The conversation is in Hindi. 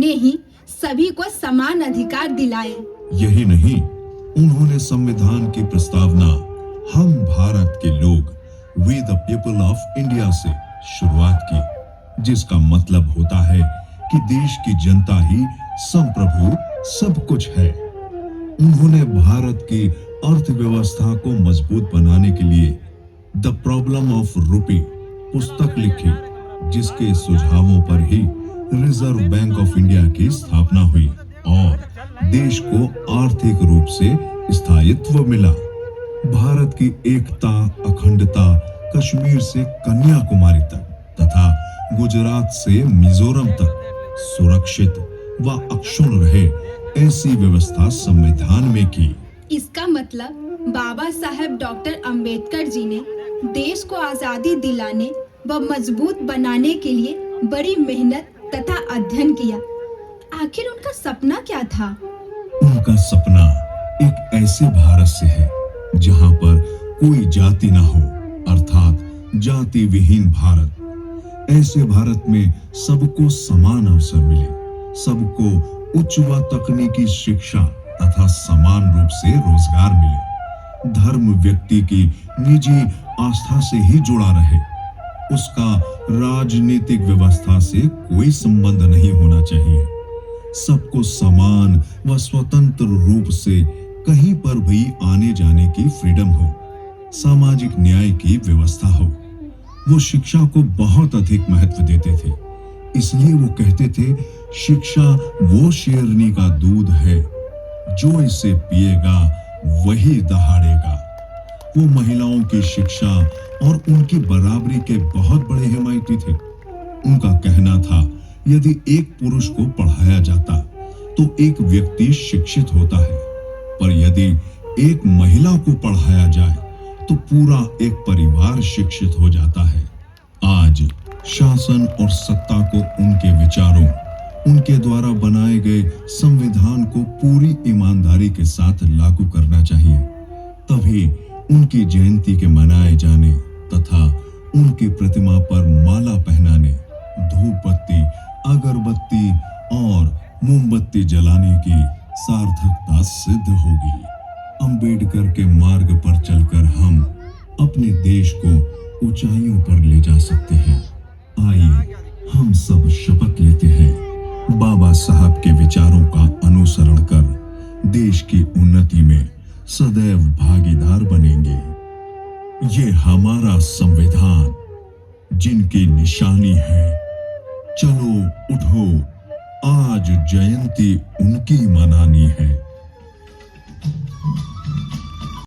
ने ही सभी को समान अधिकार दिलाए। यही नहीं, उन्होंने संविधान की प्रस्तावना हम भारत के लोग, we the people of India से शुरुआत की, जिसका मतलब होता है कि देश की जनता ही संप्रभु सब कुछ है। उन्होंने भारत की अर्थव्यवस्था को मजबूत बनाने के लिए द प्रॉब्लम ऑफ रूपी पुस्तक लिखी, जिसके सुझावों पर ही रिजर्व बैंक ऑफ इंडिया की स्थापना हुई और देश को आर्थिक रूप से स्थायित्व मिला। भारत की एकता, अखंडता कश्मीर से कन्याकुमारी तक तथा गुजरात से मिजोरम तक सुरक्षित व अक्षुण्ण रहे, ऐसी व्यवस्था संविधान में की। इसका मतलब बाबा साहेब डॉक्टर अंबेडकर जी ने देश को आजादी दिलाने व मजबूत बनाने के लिए बड़ी मेहनत तथा अध्ययन किया। आखिर उनका सपना क्या था? उनका सपना एक ऐसे भारत से है जहां पर कोई जाति ना हो, अर्थात जाति विहीन भारत। ऐसे भारत में सबको समान अवसर मिले, सबको उच्च व तकनीकी शिक्षा तथा समान रूप से रोजगार मिले। धर्म व्यक्ति की निजी आस्था से ही जुड़ा रहे, उसका राजनीतिक व्यवस्था से कोई संबंध नहीं होना चाहिए। सबको समान व स्वतंत्र रूप से कहीं पर भी आने जाने की फ्रीडम हो, सामाजिक न्याय की व्यवस्था हो। वो शिक्षा को बहुत अधिक महत्व देते थे, इसलिए वो कहते थे, शिक्षा वो शेरनी का दूध है, जो इसे पिएगा वही दहाड़ेगा। वो महिलाओं की शिक्षा और उनकी बराबरी के बहुत बड़े हिमायती थे। उनका कहना था, यदि एक पुरुष को पढ़ाया जाता तो एक व्यक्ति शिक्षित होता है, पर यदि एक महिला को पढ़ाया जाए तो पूरा एक परिवार शिक्षित हो जाता है। आज शासन और सत्ता को उनके विचारों, उनके द्वारा बनाए गए संविधान को पूरी ईमानदारी के साथ लागू करना चाहिए। तभी उनकी जयंती के मनाए जाने तथा उनकी प्रतिमा पर माला पहनाने, धूप बत्ती, अगरबत्ती और मोमबत्ती जलाने की सार्थकता सिद्ध होगी। अंबेडकर के मार्ग पर चलकर हम अपने देश को ऊंचाइयों पर ले जा सकते हैं। आइए हम सब शपथ लेते हैं, बाबा साहब के विचारों का अनुसरण कर देश की उन्नति में सदैव भागीदार बनेंगे। ये हमारा संविधान, जिनकी निशानी है। चलो उठो, आज जयंती उनकी मनानी है।